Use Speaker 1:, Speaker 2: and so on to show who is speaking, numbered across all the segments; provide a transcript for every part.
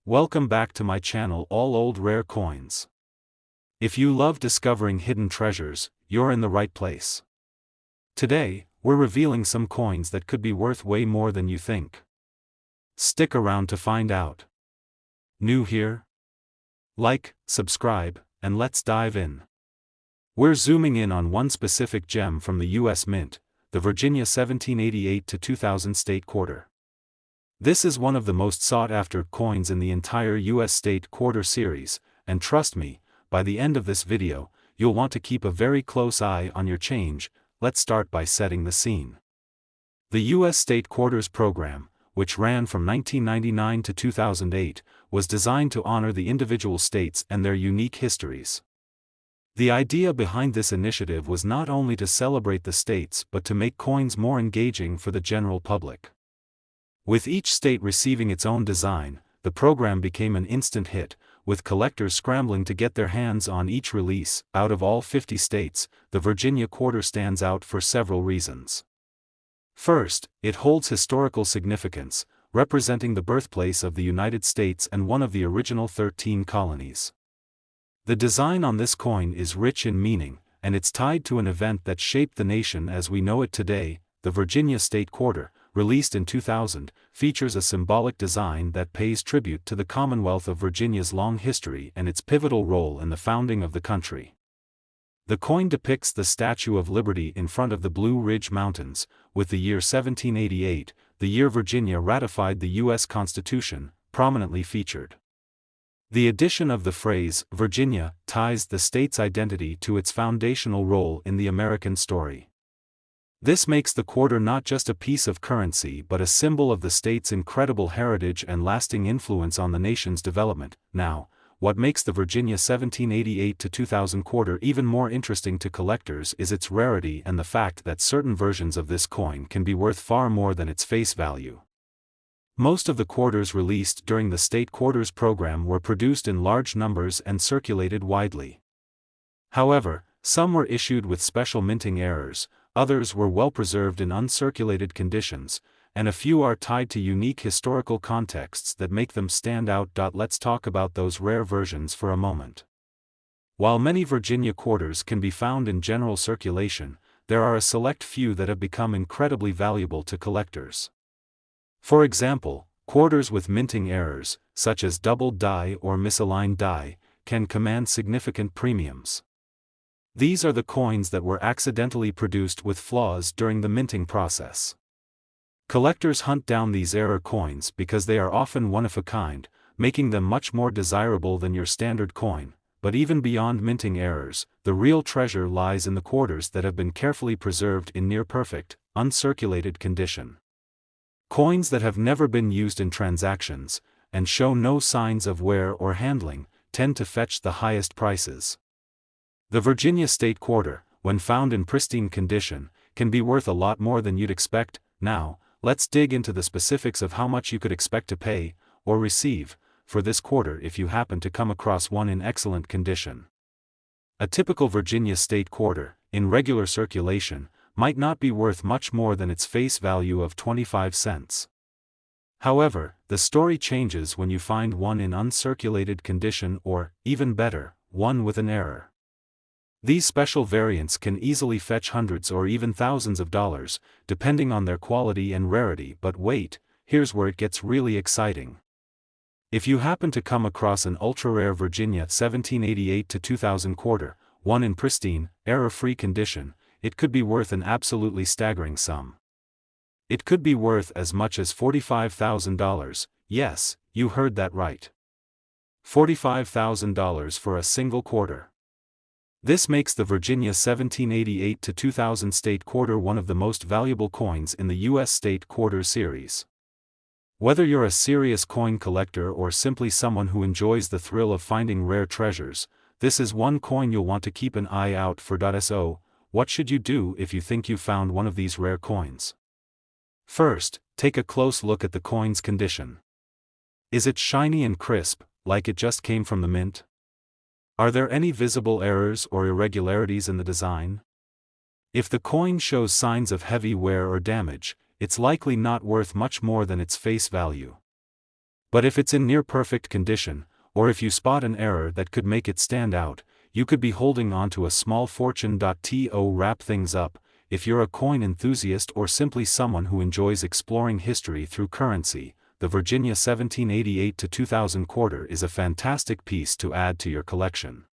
Speaker 1: Welcome back to my channel, All Old Rare Coins. If you love discovering hidden treasures, you're in the right place. Today, we're revealing some coins that could be worth way more than you think. Stick around to find out. New here? Like, subscribe, and let's dive in. We're zooming in on one specific gem from the U.S. Mint, the Virginia 1788-2000 State Quarter. This is one of the most sought-after coins in the entire U.S. State Quarter series, and trust me, by the end of this video, you'll want to keep a very close eye on your change. Let's start by setting the scene. The U.S. State Quarters program, which ran from 1999 to 2008, was designed to honor the individual states and their unique histories. The idea behind this initiative was not only to celebrate the states but to make coins more engaging for the general public. With each state receiving its own design, the program became an instant hit, with collectors scrambling to get their hands on each release. Out of all 50 states, the Virginia Quarter stands out for several reasons. First, it holds historical significance, representing the birthplace of the United States and one of the original 13 colonies. The design on this coin is rich in meaning, and it's tied to an event that shaped the nation as we know it today. The Virginia State Quarter, released in 2000, features a symbolic design that pays tribute to the Commonwealth of Virginia's long history and its pivotal role in the founding of the country. The coin depicts the Statue of Liberty in front of the Blue Ridge Mountains, with the year 1788, the year Virginia ratified the U.S. Constitution, prominently featured. The addition of the phrase, Virginia, ties the state's identity to its foundational role in the American story. This makes the quarter not just a piece of currency but a symbol of the state's incredible heritage and lasting influence on the nation's development. Now, what makes the Virginia 1788-2000 quarter even more interesting to collectors is its rarity and the fact that certain versions of this coin can be worth far more than its face value. Most of the quarters released during the State Quarters program were produced in large numbers and circulated widely. However, some were issued with special minting errors, others were well preserved in uncirculated conditions, and a few are tied to unique historical contexts that make them stand out. Let's talk about those rare versions for a moment. While many Virginia quarters can be found in general circulation, there are a select few that have become incredibly valuable to collectors. For example, quarters with minting errors, such as doubled die or misaligned die, can command significant premiums. These are the coins that were accidentally produced with flaws during the minting process. Collectors hunt down these error coins because they are often one of a kind, making them much more desirable than your standard coin. But even beyond minting errors, the real treasure lies in the quarters that have been carefully preserved in near-perfect, uncirculated condition. Coins that have never been used in transactions, and show no signs of wear or handling, tend to fetch the highest prices. The Virginia State Quarter, when found in pristine condition, can be worth a lot more than you'd expect. Now, let's dig into the specifics of how much you could expect to pay, or receive, for this quarter if you happen to come across one in excellent condition. A typical Virginia State Quarter, in regular circulation, might not be worth much more than its face value of 25 cents. However, the story changes when you find one in uncirculated condition or, even better, one with an error. These special variants can easily fetch hundreds or even thousands of dollars, depending on their quality and rarity. But wait, here's where it gets really exciting. If you happen to come across an ultra-rare Virginia 1788-2000 quarter, one in pristine, error-free condition, it could be worth an absolutely staggering sum. It could be worth as much as $45,000, yes, you heard that right. $45,000 for a single quarter. This makes the Virginia 1788-2000 State Quarter one of the most valuable coins in the U.S. State Quarter series. Whether you're a serious coin collector or simply someone who enjoys the thrill of finding rare treasures, this is one coin you'll want to keep an eye out for. So, what should you do if you think you found one of these rare coins? First, take a close look at the coin's condition. Is it shiny and crisp, like it just came from the mint? Are there any visible errors or irregularities in the design? If the coin shows signs of heavy wear or damage, it's likely not worth much more than its face value. But if it's in near-perfect condition, or if you spot an error that could make it stand out, you could be holding onto a small fortune. To wrap things up, if you're a coin enthusiast or simply someone who enjoys exploring history through currency, the Virginia 1788 to 2000 quarter is a fantastic piece to add to your collection.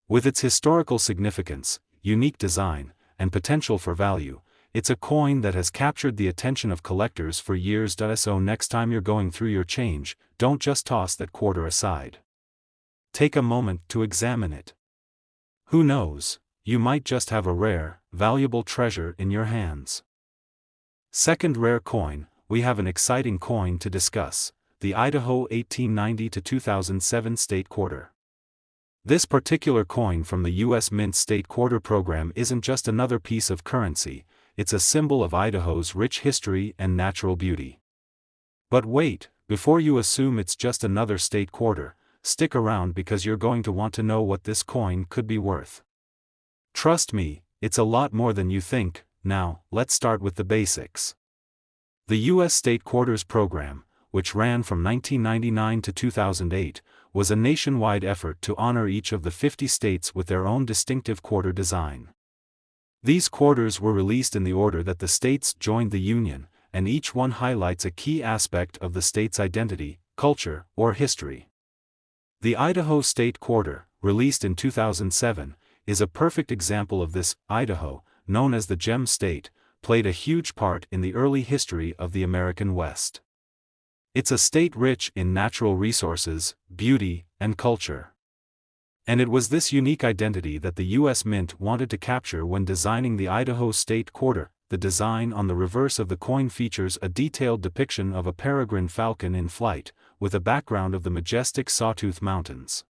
Speaker 1: With its historical significance, unique design, and potential for value, it's a coin that has captured the attention of collectors for years. So next time you're going through your change, don't just toss that quarter aside. Take a moment to examine it. Who knows, you might just have a rare, valuable treasure in your hands. Second rare coin, we have an exciting coin to discuss, the Idaho 1890 to 2007 State Quarter. This particular coin from the U.S. Mint State Quarter program isn't just another piece of currency, it's a symbol of Idaho's rich history and natural beauty. But wait, before you assume it's just another state quarter, stick around because you're going to want to know what this coin could be worth. Trust me, it's a lot more than you think. Now, let's start with the basics. The U.S. State Quarters program, which ran from 1999 to 2008, was a nationwide effort to honor each of the 50 states with their own distinctive quarter design. These quarters were released in the order that the states joined the Union, and each one highlights a key aspect of the state's identity, culture, or history. The Idaho State Quarter, released in 2007, is a perfect example of this. Idaho, known as the Gem State, played a huge part in the early history of the American West. It's a state rich in natural resources, beauty, and culture. And it was this unique identity that the U.S. Mint wanted to capture when designing the Idaho State Quarter. The design on the reverse of the coin features a detailed depiction of a peregrine falcon in flight, with a background of the majestic Sawtooth Mountains.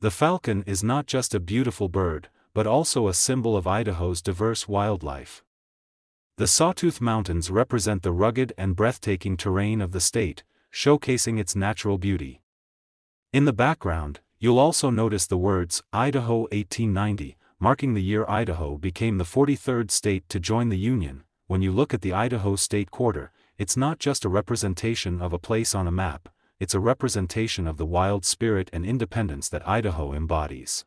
Speaker 1: The falcon is not just a beautiful bird, but also a symbol of Idaho's diverse wildlife. The Sawtooth Mountains represent the rugged and breathtaking terrain of the state, showcasing its natural beauty. In the background, you'll also notice the words, Idaho 1890, marking the year Idaho became the 43rd state to join the Union. When you look at the Idaho State Quarter, it's not just a representation of a place on a map, it's a representation of the wild spirit and independence that Idaho embodies.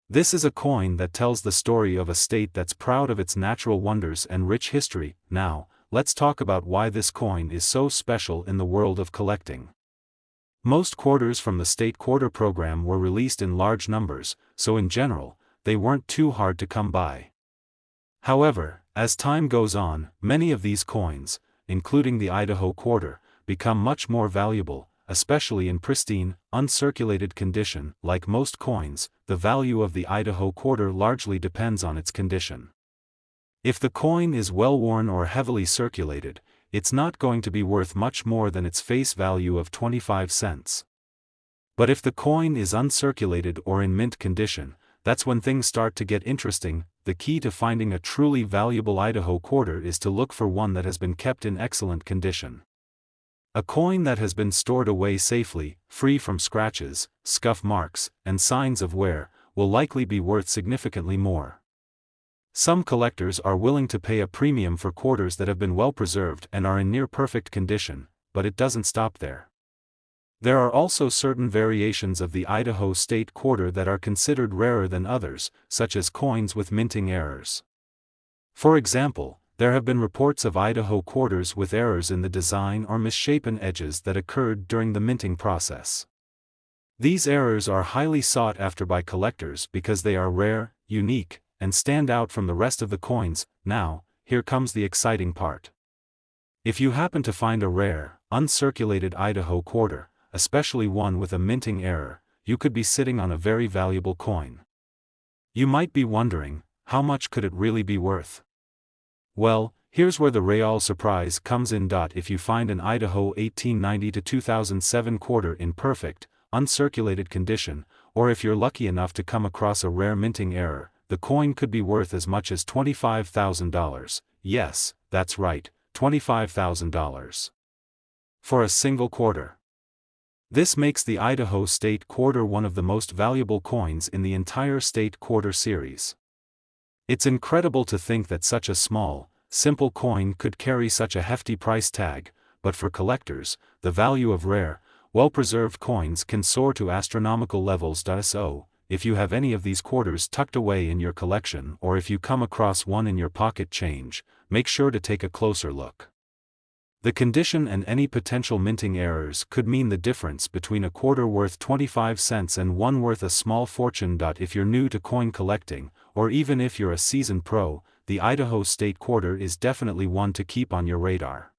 Speaker 1: This is a coin that tells the story of a state that's proud of its natural wonders and rich history. Now, let's talk about why this coin is so special in the world of collecting. Most quarters from the State Quarter program were released in large numbers, so in general, they weren't too hard to come by. However, as time goes on, many of these coins, including the Idaho Quarter, become much more valuable, especially in pristine, uncirculated condition. Like most coins, the value of the Idaho Quarter largely depends on its condition. If the coin is well worn or heavily circulated, it's not going to be worth much more than its face value of 25 cents. But if the coin is uncirculated or in mint condition, that's when things start to get interesting. The key to finding a truly valuable Idaho Quarter is to look for one that has been kept in excellent condition. A coin that has been stored away safely, free from scratches, scuff marks, and signs of wear, will likely be worth significantly more. Some collectors are willing to pay a premium for quarters that have been well preserved and are in near-perfect condition, but it doesn't stop there. There are also certain variations of the Idaho State Quarter that are considered rarer than others, such as coins with minting errors. For example, there have been reports of Idaho quarters with errors in the design or misshapen edges that occurred during the minting process. These errors are highly sought after by collectors because they are rare, unique, and stand out from the rest of the coins. Now, here comes the exciting part. If you happen to find a rare, uncirculated Idaho quarter, especially one with a minting error, you could be sitting on a very valuable coin. You might be wondering, how much could it really be worth? Well, here's where the real surprise comes in. If you find an Idaho 1890 to 2007 quarter in perfect, uncirculated condition, or if you're lucky enough to come across a rare minting error, the coin could be worth as much as $25,000. Yes, that's right, $25,000. For a single quarter. This makes the Idaho State Quarter one of the most valuable coins in the entire State Quarter series. It's incredible to think that such a small, simple coin could carry such a hefty price tag, but for collectors, the value of rare, well-preserved coins can soar to astronomical levels. So, if you have any of these quarters tucked away in your collection, or if you come across one in your pocket change, make sure to take a closer look. The condition and any potential minting errors could mean the difference between a quarter worth 25 cents and one worth a small fortune. If you're new to coin collecting, or even if you're a seasoned pro, the Idaho State Quarter is definitely one to keep on your radar.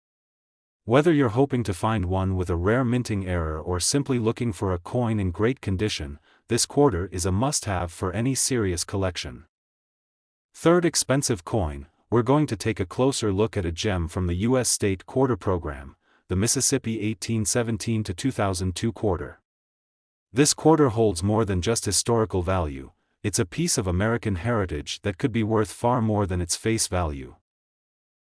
Speaker 1: Whether you're hoping to find one with a rare minting error or simply looking for a coin in great condition, this quarter is a must-have for any serious collection. Third expensive coin, we're going to take a closer look at a gem from the U.S. State Quarter Program, the Mississippi 1817-2002 quarter. This quarter holds more than just historical value, it's a piece of American heritage that could be worth far more than its face value.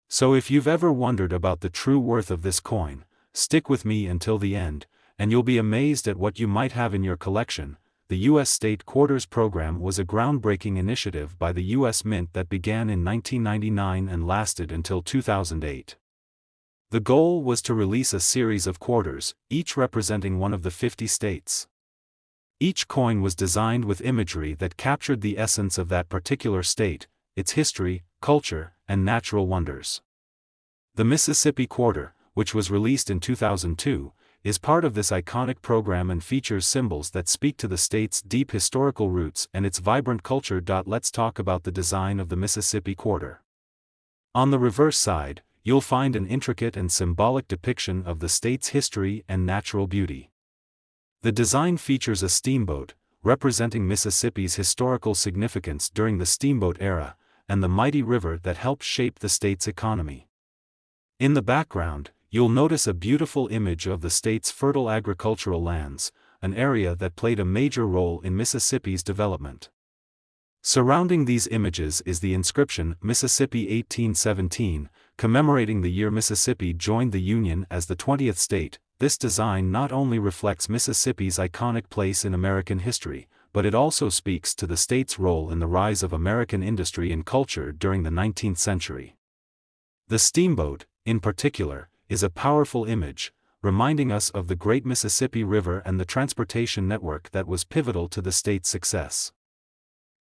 Speaker 1: So if you've ever wondered about the true worth of this coin, stick with me until the end, and you'll be amazed at what you might have in your collection. The U.S. State Quarters Program was a groundbreaking initiative by the U.S. Mint that began in 1999 and lasted until 2008. The goal was to release a series of quarters, each representing one of the 50 states. Each coin was designed with imagery that captured the essence of that particular state, its history, culture, and natural wonders. The Mississippi Quarter, which was released in 2002, is part of this iconic program and features symbols that speak to the state's deep historical roots and its vibrant culture. Let's talk about the design of the Mississippi Quarter. On the reverse side, you'll find an intricate and symbolic depiction of the state's history and natural beauty. The design features a steamboat, representing Mississippi's historical significance during the steamboat era, and the mighty river that helped shape the state's economy. In the background, you'll notice a beautiful image of the state's fertile agricultural lands, an area that played a major role in Mississippi's development. Surrounding these images is the inscription Mississippi 1817, commemorating the year Mississippi joined the Union as the 20th state. This design not only reflects Mississippi's iconic place in American history, but it also speaks to the state's role in the rise of American industry and culture during the 19th century. The steamboat, in particular, is a powerful image, reminding us of the great Mississippi River and the transportation network that was pivotal to the state's success.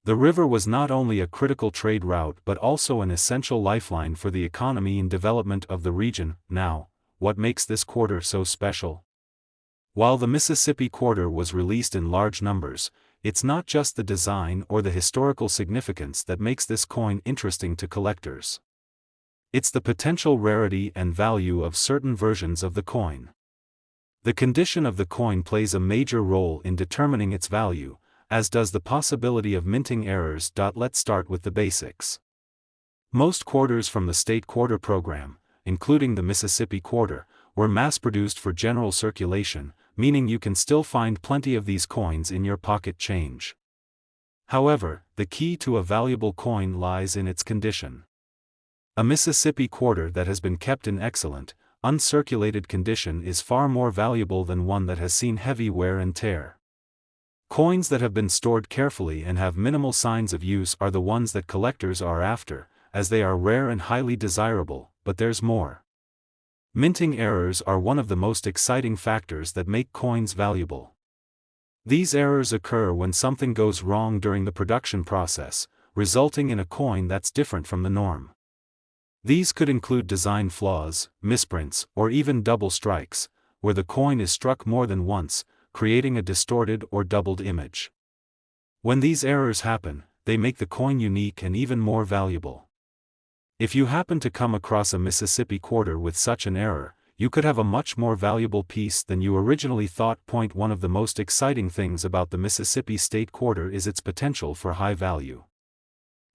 Speaker 1: The river was not only a critical trade route but also an essential lifeline for the economy and development of the region. Now, what makes this quarter so special? While the Mississippi Quarter was released in large numbers, it's not just the design or the historical significance that makes this coin interesting to collectors. It's the potential rarity and value of certain versions of the coin. The condition of the coin plays a major role in determining its value, as does the possibility of minting errors. Let's start with the basics. Most quarters from the State Quarter Program, including the Mississippi Quarter, were mass-produced for general circulation, meaning you can still find plenty of these coins in your pocket change. However, the key to a valuable coin lies in its condition. A Mississippi quarter that has been kept in excellent, uncirculated condition is far more valuable than one that has seen heavy wear and tear. Coins that have been stored carefully and have minimal signs of use are the ones that collectors are after, as they are rare and highly desirable. But there's more. Minting errors are one of the most exciting factors that make coins valuable. These errors occur when something goes wrong during the production process, resulting in a coin that's different from the norm. These could include design flaws, misprints, or even double strikes, where the coin is struck more than once, creating a distorted or doubled image. When these errors happen, they make the coin unique and even more valuable. If you happen to come across a Mississippi quarter with such an error, you could have a much more valuable piece than you originally thought. One of the most exciting things about the Mississippi State Quarter is its potential for high value.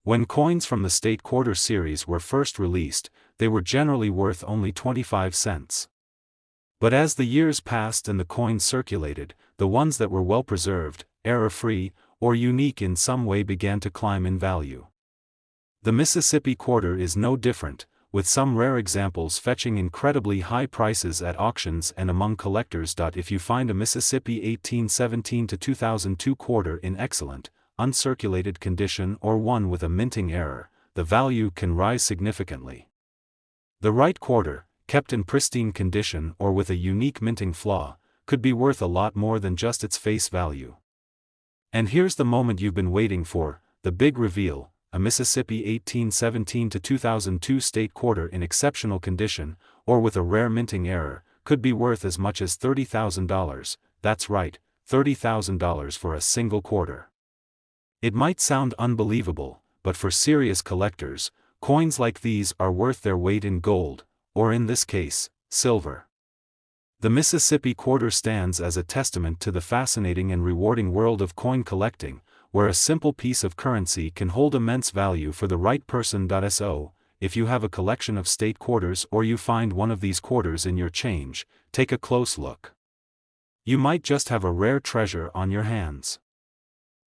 Speaker 1: When coins from the State Quarter series were first released, they were generally worth only 25 cents. But as the years passed and the coins circulated, the ones that were well preserved, error-free, or unique in some way began to climb in value. The Mississippi Quarter is no different, with some rare examples fetching incredibly high prices at auctions and among collectors. If you find a Mississippi 1817-2002 quarter in excellent, uncirculated condition or one with a minting error, the value can rise significantly. The right quarter, kept in pristine condition or with a unique minting flaw, could be worth a lot more than just its face value. And here's the moment you've been waiting for, the big reveal: a Mississippi 1817 to 2002 state quarter in exceptional condition, or with a rare minting error, could be worth as much as $30,000, that's right, $30,000 for a single quarter. It might sound unbelievable, but for serious collectors, coins like these are worth their weight in gold, or in this case, silver. The Mississippi quarter stands as a testament to the fascinating and rewarding world of coin collecting, where a simple piece of currency can hold immense value for the right person. So, if you have a collection of state quarters or you find one of these quarters in your change, take a close look. You might just have a rare treasure on your hands.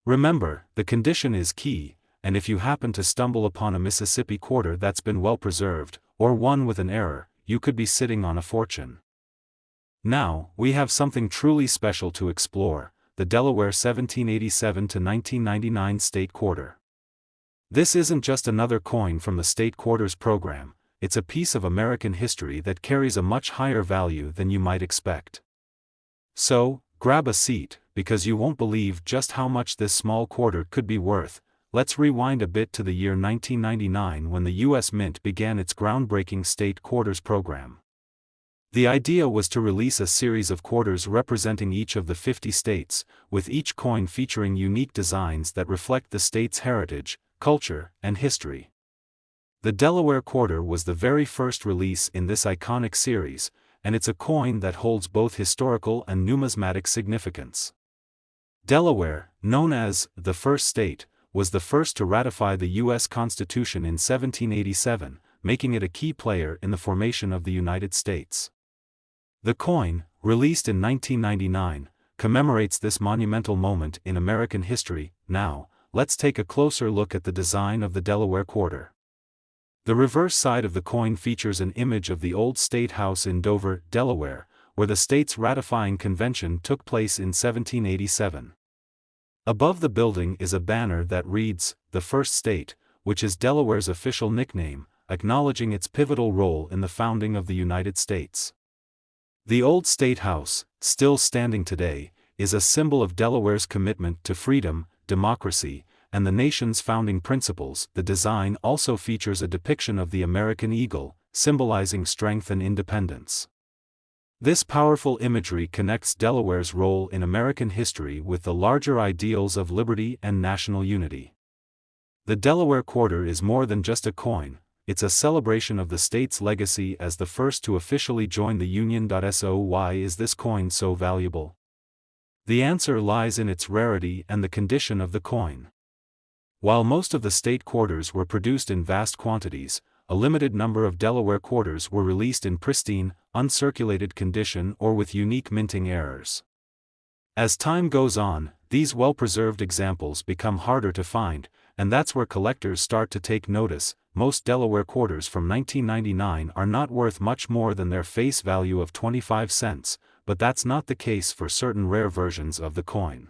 Speaker 1: Remember, the condition is key, and if you happen to stumble upon a Mississippi quarter that's been well preserved, or one with an error, you could be sitting on a fortune. Now, we have something truly special to explore: the Delaware 1787 to 1999 state quarter. This isn't just another coin from the state quarters program, it's a piece of American history that carries a much higher value than you might expect. So, grab a seat, because you won't believe just how much this small quarter could be worth. Let's rewind a bit to the year 1999 when the U.S. Mint began its groundbreaking state quarters program. The idea was to release a series of quarters representing each of the 50 states, with each coin featuring unique designs that reflect the state's heritage, culture, and history. The Delaware quarter was the very first release in this iconic series, and it's a coin that holds both historical and numismatic significance. Delaware, known as the first state, was the first to ratify the U.S. Constitution in 1787, making it a key player in the formation of the United States. The coin, released in 1999, commemorates this monumental moment in American history. Now, let's take a closer look at the design of the Delaware quarter. The reverse side of the coin features an image of the old State House in Dover, Delaware, where the state's ratifying convention took place in 1787. Above the building is a banner that reads, "The First State," which is Delaware's official nickname, acknowledging its pivotal role in the founding of the United States. The old State House, still standing today, is a symbol of Delaware's commitment to freedom, democracy, and the nation's founding principles. The design also features a depiction of the American eagle, symbolizing strength and independence. This powerful imagery connects Delaware's role in American history with the larger ideals of liberty and national unity. The Delaware quarter is more than just a coin, it's a celebration of the state's legacy as the first to officially join the Union. So why is this coin so valuable? The answer lies in its rarity and the condition of the coin. While most of the state quarters were produced in vast quantities, a limited number of Delaware quarters were released in pristine, uncirculated condition or with unique minting errors. As time goes on, these well-preserved examples become harder to find, and that's where collectors start to take notice. Most Delaware quarters from 1999 are not worth much more than their face value of 25 cents, but that's not the case for certain rare versions of the coin.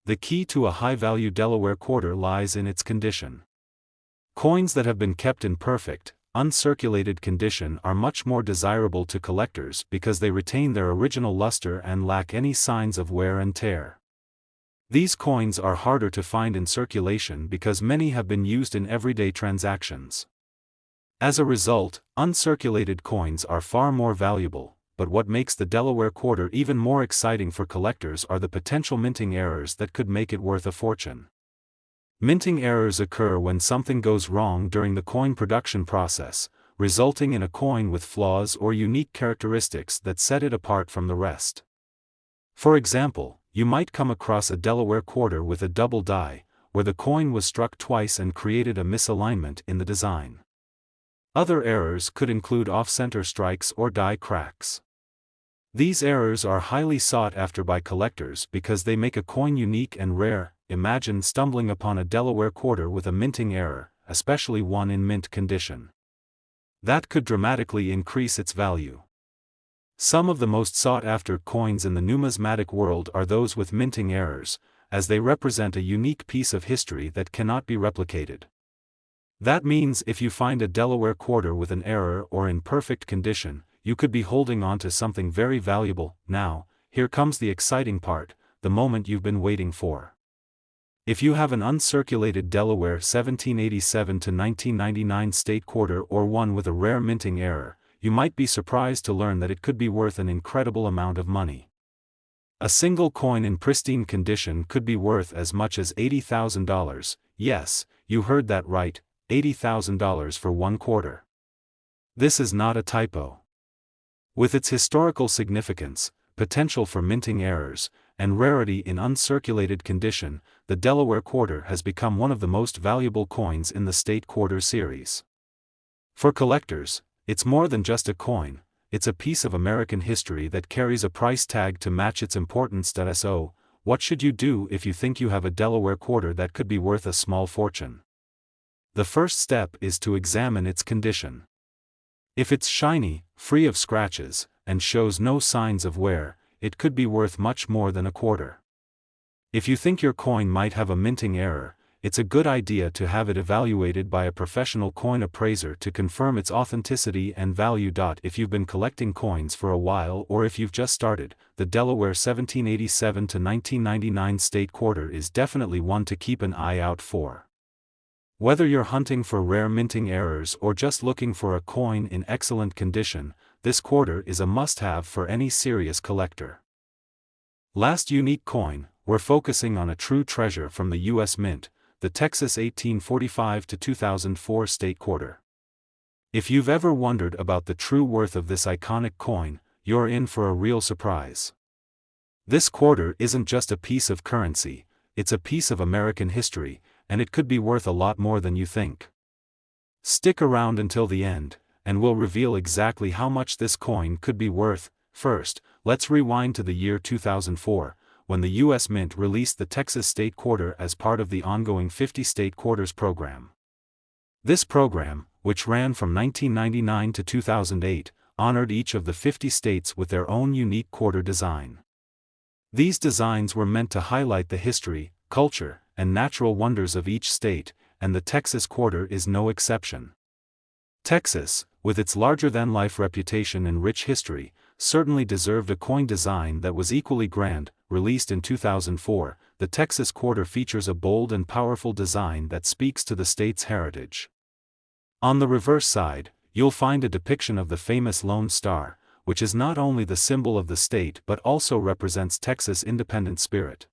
Speaker 1: The key to a high-value Delaware quarter lies in its condition. Coins that have been kept in perfect, uncirculated condition are much more desirable to collectors because they retain their original luster and lack any signs of wear and tear. These coins are harder to find in circulation because many have been used in everyday transactions. As a result, uncirculated coins are far more valuable, but what makes the Delaware quarter even more exciting for collectors are the potential minting errors that could make it worth a fortune. Minting errors occur when something goes wrong during the coin production process, resulting in a coin with flaws or unique characteristics that set it apart from the rest. For example, you might come across a Delaware quarter with a double die, where the coin was struck twice and created a misalignment in the design. Other errors could include off-center strikes or die cracks. These errors are highly sought after by collectors because they make a coin unique and rare. Imagine stumbling upon a Delaware quarter with a minting error, especially one in mint condition. That could dramatically increase its value. Some of the most sought-after coins in the numismatic world are those with minting errors, as they represent a unique piece of history that cannot be replicated. That means if you find a Delaware quarter with an error or in perfect condition, you could be holding on to something very valuable. Now, here comes the exciting part, the moment you've been waiting for. If you have an uncirculated Delaware 1787 to 1999 state quarter or one with a rare minting error, you might be surprised to learn that it could be worth an incredible amount of money. A single coin in pristine condition could be worth as much as $80,000, yes, you heard that right, $80,000 for one quarter. This is not a typo. With its historical significance, potential for minting errors, and rarity in uncirculated condition, the Delaware quarter has become one of the most valuable coins in the state quarter series. For collectors, it's more than just a coin, it's a piece of American history that carries a price tag to match its importance. So, what should you do if you think you have a Delaware quarter that could be worth a small fortune? The first step is to examine its condition. If it's shiny, free of scratches, and shows no signs of wear, it could be worth much more than a quarter. If you think your coin might have a minting error, it's a good idea to have it evaluated by a professional coin appraiser to confirm its authenticity and value. If you've been collecting coins for a while or if you've just started, the Delaware 1787 to 1999 state quarter is definitely one to keep an eye out for. Whether you're hunting for rare minting errors or just looking for a coin in excellent condition, this quarter is a must-have for any serious collector. Last unique coin, we're focusing on a true treasure from the U.S. Mint, the Texas 1845 to 2004 state quarter. If you've ever wondered about the true worth of this iconic coin, you're in for a real surprise. This quarter isn't just a piece of currency, it's a piece of American history, and it could be worth a lot more than you think. Stick around until the end, and we'll reveal exactly how much this coin could be worth. First, let's rewind to the year 2004, when the U.S. Mint released the Texas State Quarter as part of the ongoing 50 State Quarters program. This program, which ran from 1999 to 2008, honored each of the 50 states with their own unique quarter design. These designs were meant to highlight the history, culture, and natural wonders of each state, and the Texas quarter is no exception. Texas, with its larger-than-life reputation and rich history, certainly deserved a coin design that was equally grand. Released in 2004, the Texas quarter features a bold and powerful design that speaks to the state's heritage. On the reverse side, you'll find a depiction of the famous Lone Star, which is not only the symbol of the state but also represents Texas' independent spirit.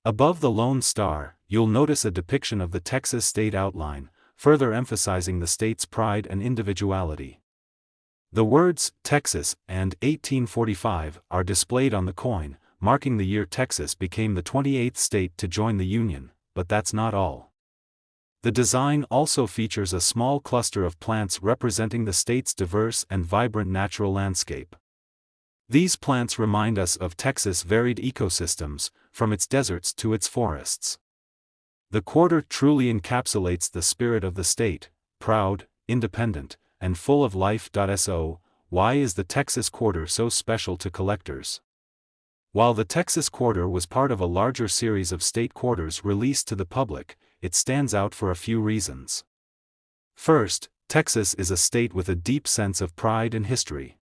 Speaker 1: Above the Lone Star, you'll notice a depiction of the Texas state outline, further emphasizing the state's pride and individuality. The words Texas and 1845 are displayed on the coin, marking the year Texas became the 28th state to join the Union, but that's not all. The design also features a small cluster of plants representing the state's diverse and vibrant natural landscape. These plants remind us of Texas' varied ecosystems, from its deserts to its forests. The quarter truly encapsulates the spirit of the state, proud, independent, and full of life. So, why is the Texas quarter so special to collectors? While the Texas quarter was part of a larger series of state quarters released to the public, it stands out for a few reasons. First, Texas is a state with a deep sense of pride and history.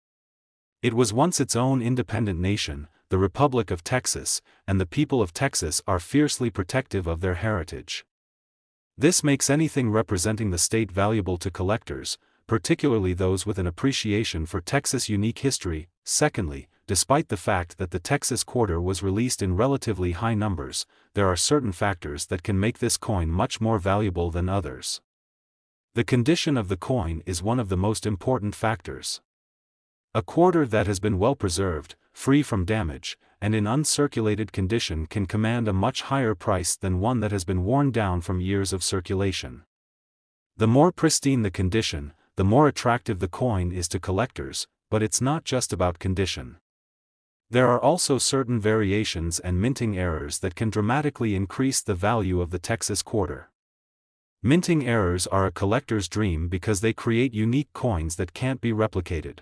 Speaker 1: It was once its own independent nation, the Republic of Texas, and the people of Texas are fiercely protective of their heritage. This makes anything representing the state valuable to collectors, particularly those with an appreciation for Texas' unique history. Secondly, despite the fact that the Texas quarter was released in relatively high numbers, there are certain factors that can make this coin much more valuable than others. The condition of the coin is one of the most important factors. A quarter that has been well preserved, free from damage, and in uncirculated condition can command a much higher price than one that has been worn down from years of circulation. The more pristine the condition, the more attractive the coin is to collectors, but it's not just about condition. There are also certain variations and minting errors that can dramatically increase the value of the Texas quarter. Minting errors are a collector's dream because they create unique coins that can't be replicated.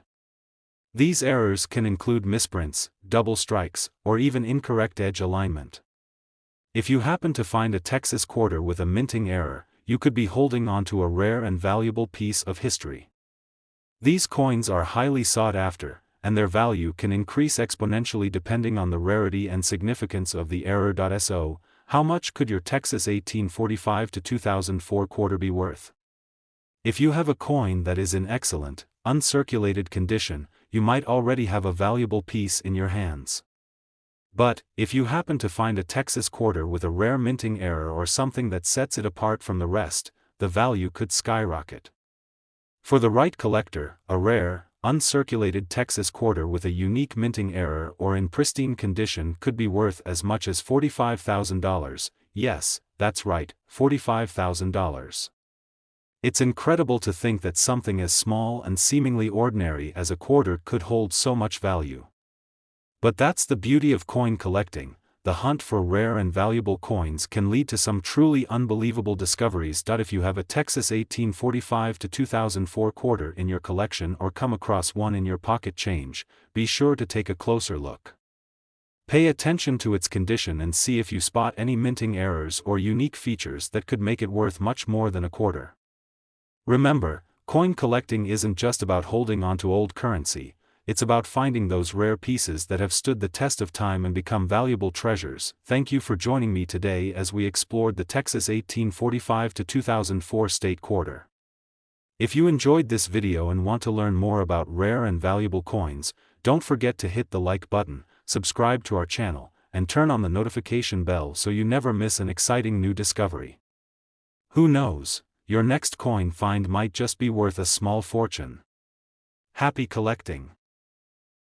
Speaker 1: These errors can include misprints, double strikes, or even incorrect edge alignment. If you happen to find a Texas quarter with a minting error, you could be holding onto a rare and valuable piece of history. These coins are highly sought after, and their value can increase exponentially depending on the rarity and significance of the era. So, how much could your Texas 1845 to 2004 quarter be worth? If you have a coin that is in excellent, uncirculated condition, you might already have a valuable piece in your hands. But, if you happen to find a Texas quarter with a rare minting error or something that sets it apart from the rest, the value could skyrocket. For the right collector, a rare, uncirculated Texas quarter with a unique minting error or in pristine condition could be worth as much as $45,000, yes, that's right, $45,000. It's incredible to think that something as small and seemingly ordinary as a quarter could hold so much value. But that's the beauty of coin collecting. The hunt for rare and valuable coins can lead to some truly unbelievable discoveries. If you have a Texas 1845 to 2004 quarter in your collection or come across one in your pocket change, be sure to take a closer look. Pay attention to its condition and see if you spot any minting errors or unique features that could make it worth much more than a quarter. Remember, coin collecting isn't just about holding onto old currency. It's about finding those rare pieces that have stood the test of time and become valuable treasures. Thank you for joining me today as we explored the Texas 1845 to 2004 state quarter. If you enjoyed this video and want to learn more about rare and valuable coins, don't forget to hit the like button, subscribe to our channel, and turn on the notification bell so you never miss an exciting new discovery. Who knows, your next coin find might just be worth a small fortune. Happy collecting!